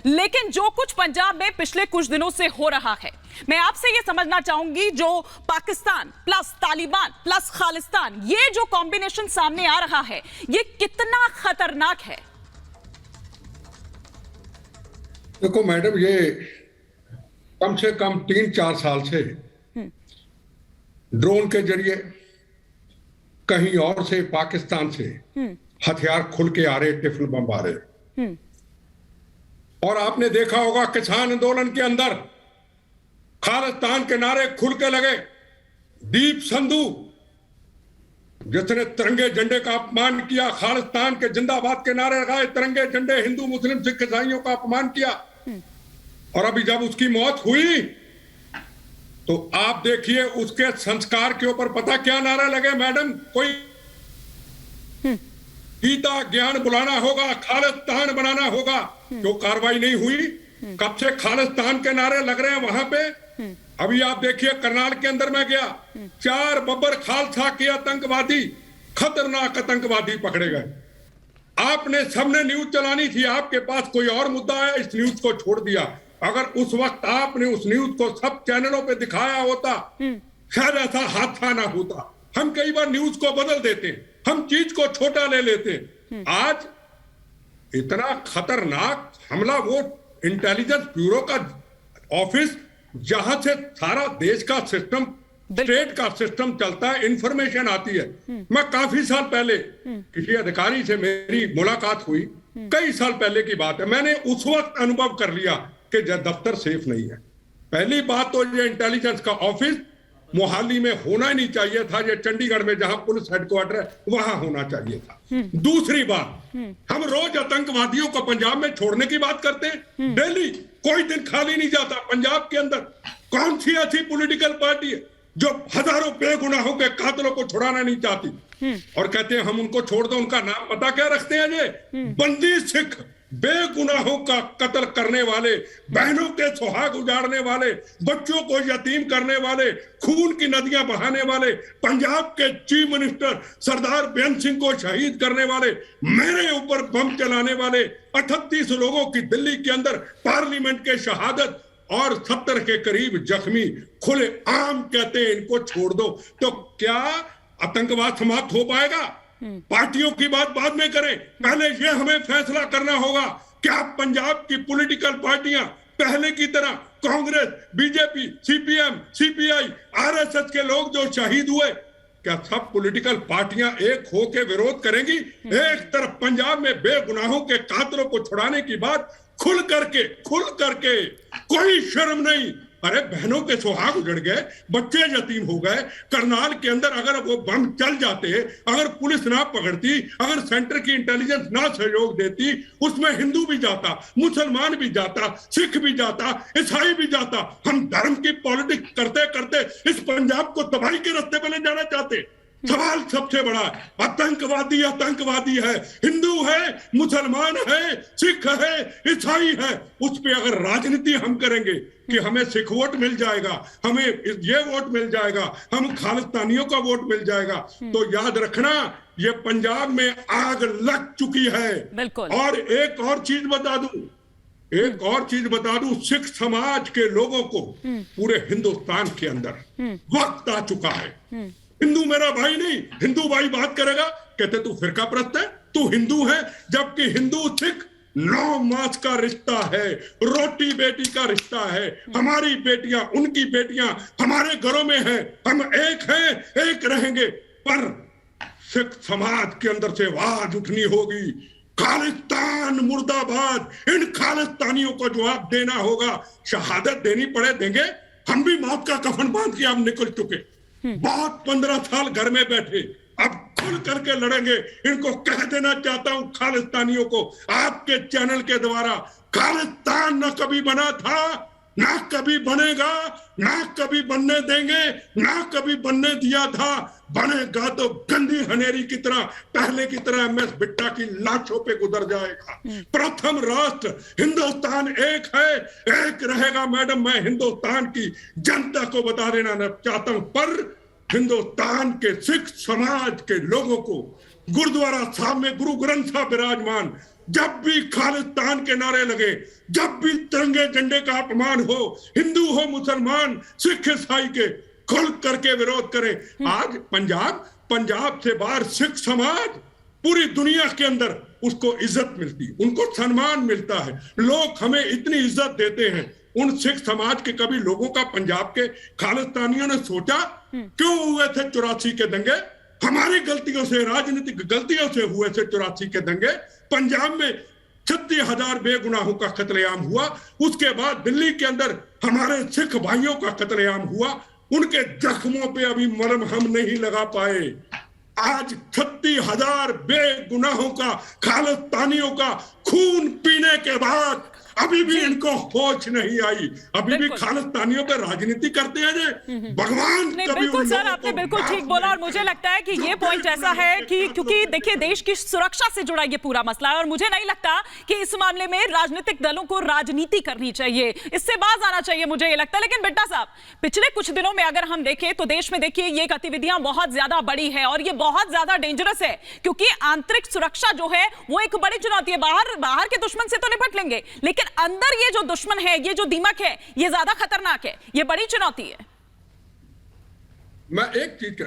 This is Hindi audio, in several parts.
लेकिन जो कुछ पंजाब में पिछले कुछ दिनों से हो रहा है, मैं आपसे ये समझना चाहूंगी, जो पाकिस्तान प्लस तालिबान प्लस खालिस्तान, ये जो कॉम्बिनेशन सामने आ रहा है, ये कितना खतरनाक है? देखो मैडम, ये कम से कम 3-4 साल से ड्रोन के जरिए कहीं और से, पाकिस्तान से हथियार खुल के आ रहे, टिफिन बम आ रहे। और आपने देखा होगा किसान आंदोलन के अंदर खालिस्तान के नारे खुल के लगे। दीप संधू जिसने तिरंगे झंडे का अपमान किया, खालिस्तान के जिंदाबाद के नारे लगाए, तिरंगे झंडे, हिंदू मुस्लिम सिख ईसाइयों का अपमान किया। और अभी जब उसकी मौत हुई तो आप देखिए उसके संस्कार के ऊपर पता क्या नारा लगे मैडम? कोई गीता ज्ञान बुलाना होगा, खालिस्तान बनाना होगा। जो कार्रवाई नहीं हुई, कब से खालिस्तान के नारे लग रहे हैं वहां पे। अभी आप देखिए करनाल के अंदर मैं गया, 4 बब्बर खालसा के आतंकवादी, खतरनाक आतंकवादी पकड़े गए। आपने सबने न्यूज चलानी थी, आपके पास कोई और मुद्दा है, इस न्यूज को छोड़ दिया। अगर उस वक्त आपने उस न्यूज को सब चैनलों पे दिखाया होता, शायद ऐसा हादसा ना होता। हम कई बार न्यूज को बदल देते, हम चीज को छोटा ले लेते। आज इतना खतरनाक हमला, वो इंटेलिजेंस ब्यूरो का ऑफिस जहां से सारा देश का सिस्टम, स्टेट का सिस्टम चलता है, इंफॉर्मेशन आती है। मैं काफी साल पहले किसी अधिकारी से मेरी मुलाकात हुई, कई साल पहले की बात है। मैंने उस वक्त अनुभव कर लिया कि दफ्तर सेफ नहीं है। पहली बात तो ये इंटेलिजेंस का ऑफिस मोहाली में होना ही नहीं चाहिए था, ये चंडीगढ़ में जहां पुलिस हेडक्वार्टर है वहां होना चाहिए था। दूसरी बात, हम रोज आतंकवादियों को पंजाब में छोड़ने की बात करते हैं। डेली कोई दिन खाली नहीं जाता पंजाब के अंदर। कौन सी ऐसी पॉलिटिकल पार्टी है जो हजारों बेगुनाहों के कातलों को छुड़ाना नहीं चाहती? और कहते हैं हम उनको छोड़ दो। उनका नाम पता क्या रखते हैं? ये बंदी सिख, बेगुनाहों का कत्ल करने वाले, बहनों के सुहाग उजाड़ने वाले, बच्चों को यतीम करने वाले, खून की नदियां बहाने वाले, पंजाब के चीफ मिनिस्टर सरदार बेअंत सिंह को शहीद करने वाले, मेरे ऊपर बम चलाने वाले, 38 लोगों की दिल्ली के अंदर पार्लियामेंट के शहादत और 70 के करीब जख्मी, खुले आम कहते हैं इनको छोड़ दो। तो क्या आतंकवाद समाप्त हो पाएगा? पार्टियों की बात बाद में करें, पहले ये हमें फैसला करना होगा, क्या पंजाब की पॉलिटिकल पार्टियां पहले की तरह, Congress, BJP, CPM, CPI, RSS के लोग जो शहीद हुए, क्या सब पॉलिटिकल पार्टियां एक होकर विरोध करेंगी? एक तरफ पंजाब में बेगुनाहों के कातलों को छुड़ाने की बात खुल करके कोई शर्म नहीं। अरे बहनों के सुहाग उजड़ गए, बच्चे यतीम हो गए। करनाल के अंदर अगर वो बम चल जाते, अगर पुलिस ना पकड़ती, अगर सेंटर की इंटेलिजेंस ना सहयोग देती, उसमें हिंदू भी जाता, मुसलमान भी जाता, सिख भी जाता, ईसाई भी जाता। हम धर्म की पॉलिटिक्स करते करते इस पंजाब को तबाही के रास्ते पर ले जाना चाहते। सवाल सबसे बड़ा, आतंकवादी आतंकवादी है, हिंदू है, मुसलमान है, सिख है, ईसाई है, उस पे अगर राजनीति हम करेंगे कि हमें सिख वोट मिल जाएगा, हमें ये वोट मिल जाएगा, हम खालिस्तानियों का वोट मिल जाएगा, तो याद रखना ये पंजाब में आग लग चुकी है। और एक और चीज बता दूं, सिख समाज के लोगों को पूरे हिंदुस्तान के अंदर वक्त आ चुका है। हिंदू मेरा भाई नहीं, हिंदू भाई बात करेगा, कहते तू फिरका परस्त है, तू हिंदू है, जबकि हिंदू सिख 9 मास का रिश्ता है, रोटी बेटी का रिश्ता है। हमारी बेटियां, उनकी बेटियां हमारे घरों में हैं, हम एक हैं, एक रहेंगे। पर सिख समाज के अंदर से आवाज उठनी होगी, खालिस्तान मुर्दाबाद। इन खालिस्तानियों को जवाब देना होगा, शहादत देनी पड़े देंगे। हम भी मौत का कफन बांध के अब निकल चुके, बहुत 15 साल घर में बैठे, अब खुल करके लड़ेंगे। इनको कह देना चाहता हूं खालिस्तानियों को, आपके चैनल के द्वारा, खालिस्तान न कभी बना था, ना कभी बनेगा, ना कभी बनने देंगे, ना कभी बनने दिया था। बनेगा तो गंदी हनेरी की तरह, पहले की तरह एमएस बिट्टा की लाशों पे गुजर जाएगा। प्रथम राष्ट्र हिंदुस्तान एक है, एक रहेगा। मैडम, मैं हिंदुस्तान की जनता को बता देना चाहता हूं, पर हिंदुस्तान के सिख समाज के लोगों को गुरुद्वारा साहब में गुरु ग्रंथ साहब विराजमान, जब भी खालिस्तान के नारे लगे, जब भी तिरंगे झंडे का अपमान हो, हिंदू हो मुसलमान सिख ईसाई के, खुल करके विरोध करें। आज पंजाब से बाहर सिख समाज पूरी दुनिया के अंदर उसको इज्जत मिलती, उनको सम्मान मिलता है, लोग हमें इतनी इज्जत देते हैं। उन सिख समाज के कभी लोगों का पंजाब के खालिस्तानियों ने सोचा क्यों हुए थे 84 के दंगे? हमारी गलतियों से, राजनीतिक गलतियों से हुए थे 84 के दंगे। पंजाब में 36,000 बेगुनाहों का कत्लेआम हुआ। उसके बाद दिल्ली के अंदर हमारे सिख भाइयों का कत्लेआम हुआ। उनके जख्मों पे अभी मरहम हम नहीं लगा पाए। आज 36,000 बेगुनाहों का, खालिस्तानियों का खून पीने के बाद अभी भी इनको होश नहीं आई, अभी भी खालिस्तानियों पे राजनीति करते हैं जे भगवान। कभी बिल्कुल सर, आपने बिल्कुल ठीक बोला और मुझे लगता है कि ये पॉइंट ऐसा है कि क्योंकि देखिए देश की सुरक्षा से जुड़ा ये पूरा मसला है और मुझे नहीं लगता कि इस मामले में राजनीतिक दलों को राजनीति करनी चाहिए, इससे बाज आना चाहिए, मुझे ये लगता है। लेकिन बिट्टा साहब, पिछले कुछ दिनों में अगर हम देखें तो देश में देखिए ये गतिविधियां बहुत ज्यादा बड़ी है और ये बहुत ज्यादा डेंजरस है, क्योंकि आंतरिक सुरक्षा जो है वो एक बड़ी चुनौती है। बाहर के दुश्मन से तो निपट लेंगे, लेकिन अंदर ये जो दुश्मन है, ये जो दीमक है, ये ज्यादा खतरनाक है, ये बड़ी चुनौती है। मैं एक चीज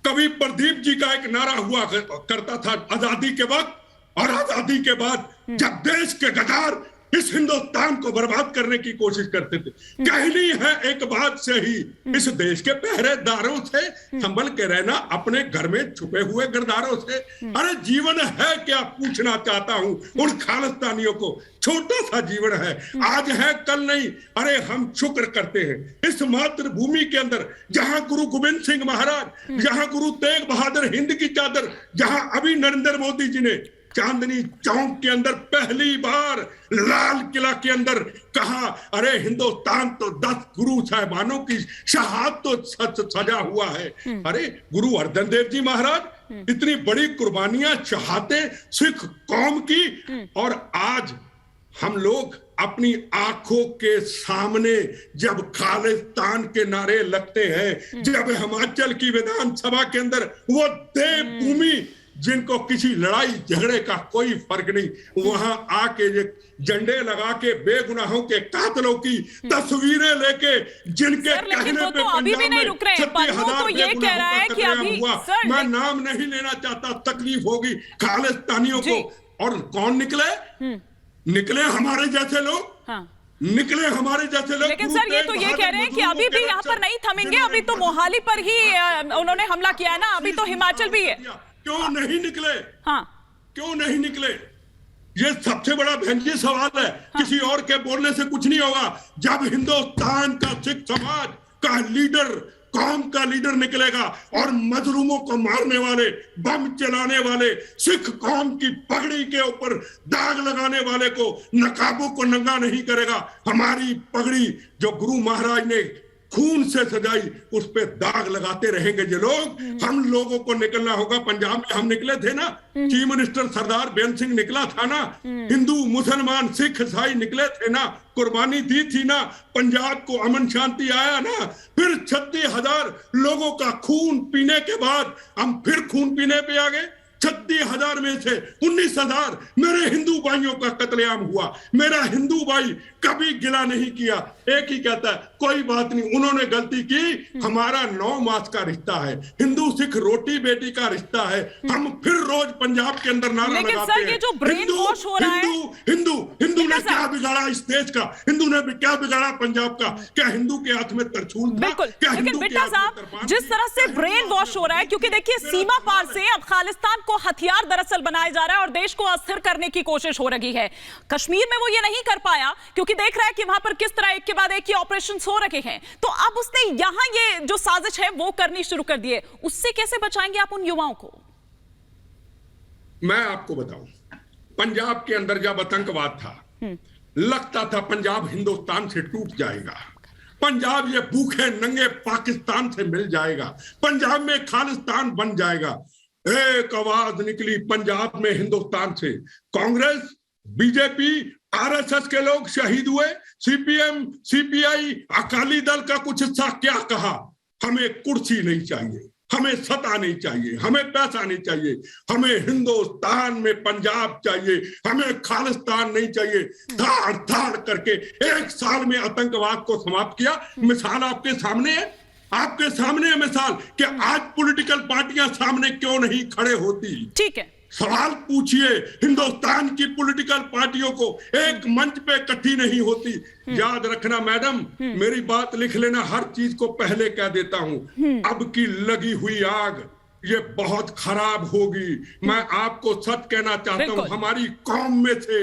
कभी प्रदीप जी का एक नारा हुआ करता था आजादी के वक्त और आजादी के बाद, जब देश के गद्दार इस हिंदुस्तान को बर्बाद करने की कोशिश करते थे, कहनी है एक बात से ही, इस देश के पहरेदारों से संभल के रहना, अपने घर में छुपे हुए गद्दारों से। अरे जीवन है क्या, पूछना चाहता हूं उन खालिस्तानियों को। छोटा सा जीवन है, आज है कल नहीं। अरे हम शुक्र करते हैं इस मातृभूमि के अंदर, जहां गुरु गोविंद सिंह महाराज, जहां गुरु तेग बहादुर हिंद की चादर, जहां अभी नरेंद्र मोदी जी ने चांदनी चौक के अंदर पहली बार लाल किला के अंदर कहा, अरे हिंदुस्तान तो 10 गुरु साहिबानों की शहादत तो सजा हुआ है। अरे गुरु अर्जन देव जी महाराज इतनी बड़ी कुर्बानियां चाहते सिख कौम की, और आज हम लोग अपनी आंखों के सामने जब खालिस्तान के नारे लगते हैं, जब हिमाचल की विधानसभा के अंदर वो देवभूमि जिनको किसी लड़ाई झगड़े का कोई फर्क नहीं, वहां आके झंडे लगा के बेगुनाहों के कातलों की तस्वीरें लेके, जिनके कहने पे तो अभी भी नहीं रुक रहे हैं। तो ये कह रहा है कि अभी मैं नाम नहीं लेना चाहता, तकलीफ होगी खालिस्तानियों को। और कौन निकले हमारे जैसे लोग, निकले हमारे जैसे लोग। लेकिन सर ये तो ये कह रहे हैं कि अभी भी यहाँ पर नहीं थमेंगे, अभी तो मोहाली पर ही उन्होंने हमला किया है ना, अभी तो हिमाचल भी है। क्यों नहीं निकले? हाँ, क्यों नहीं निकले? ये सबसे बड़ा भयंकर सवाल है। किसी और के बोलने से कुछ नहीं होगा। जब हिंदुस्तान का सिख समाज का लीडर, कौम का लीडर निकलेगा और मजलूमों को मारने वाले, बम चलाने वाले, सिख कौम की पगड़ी के ऊपर दाग लगाने वाले को, नकाबों को नंगा नहीं करेगा। हमारी पगड़ी जो गुरु महाराज ने खून से सजाई, उस पे दाग लगाते रहेंगे जो लोग। हम लोगों को निकलना होगा। पंजाब में हम निकले थे ना, चीफ मिनिस्टर सरदार बेअंत सिंह निकला था ना, हिंदू मुसलमान सिख ईसाई निकले थे ना, कुर्बानी दी थी ना, पंजाब को अमन शांति आया ना। फिर 36,000 लोगों का खून पीने के बाद हम फिर खून पीने पे आ गए। 36,000 में से 19,000 मेरे हिंदू भाइयों का कत्लेआम हुआ। मेरा हिंदू भाई कभी गिला नहीं किया, एक ही कहता है कोई बात नहीं, उन्होंने गलती की, हमारा 9 मास का रिश्ता है, हिंदू सिख रोटी बेटी का रिश्ता है। हम फिर रोज पंजाब के अंदर नारा लगाते हैं, ये जो ब्रेन वॉश हो रहा है, हिंदू ने क्या बिगाड़ा इस देश का, हिंदू ने क्या बिगाड़ा पंजाब का? क्या हिंदू के हाथ में तरछूल था? क्या लेकिन बिट्टा साहब, जिस तरह से ब्रेन वॉश हो रहा है, क्योंकि देखिए सीमा पार से अब खालिस्तान को हथियार दरअसल बनाया जा रहा है और देश को अस्थिर करने की कोशिश हो रही है। कश्मीर में वो ये नहीं कर पाया क्योंकि देख रहा है कि वहां पर किस तरह एक के बाद एक ऑपरेशंस हो रखे हैं, तो अब उसने यहां ये जो साजिश है वो करनी शुरू कर दी है। उससे कैसे बचाएंगे आप उन युवाओं को? मैं आपको बताऊं, पंजाब के अंदर जब आतंकवाद था, लगता था पंजाब हिंदुस्तान से टूट जाएगा, पंजाब ये भूखे नंगे पाकिस्तान से मिल जाएगा, पंजाब में खालिस्तान बन जाएगा। एक आवाज निकली पंजाब में हिंदुस्तान से, कांग्रेस, बीजेपी, आरएसएस के लोग शहीद हुए, सीपीएम, सीपीआई, अकाली दल का कुछ हिस्सा क्या कहा, हमें कुर्सी नहीं चाहिए, हमें सत्ता नहीं चाहिए, हमें पैसा नहीं चाहिए, हमें हिंदुस्तान में पंजाब चाहिए, हमें खालिस्तान नहीं चाहिए। धाड़ धाड़ करके 1 साल में आतंकवाद को समाप्त किया। मिसाल आपके सामने है, आपके सामने है मिसाल कि आज पॉलिटिकल पार्टियां सामने क्यों नहीं खड़े होती। ठीक है, सवाल पूछिए, हिंदुस्तान की पॉलिटिकल पार्टियों को एक मंच पे इकट्ठी नहीं होती। याद रखना मैडम, मेरी बात लिख लेना, हर चीज को पहले कह देता हूं, अब की लगी हुई आग ये बहुत खराब होगी। मैं आपको सच कहना चाहता हूं, हमारी कौम में से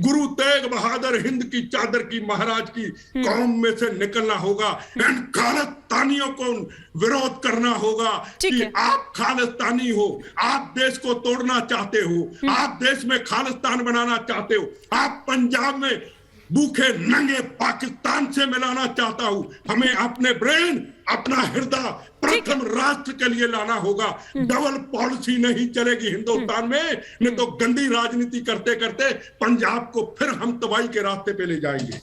गुरु तेग बहादुर हिंद की चादर की महाराज की कौम में से निकलना होगा। इन खालिस्तानियों को विरोध करना होगा कि आप खालिस्तानी हो, आप देश को तोड़ना चाहते हो, आप देश में खालिस्तान बनाना चाहते हो, आप पंजाब में भूखे नंगे पाकिस्तान से मिलाना चाहता हूं। हमें अपने ब्रेन, अपना हृदय प्रथम राष्ट्र के लिए लाना होगा। डबल पॉलिसी नहीं चलेगी हिंदुस्तान में, नहीं तो गंदी राजनीति करते करते पंजाब को फिर हम तबाही के रास्ते पे ले जाएंगे।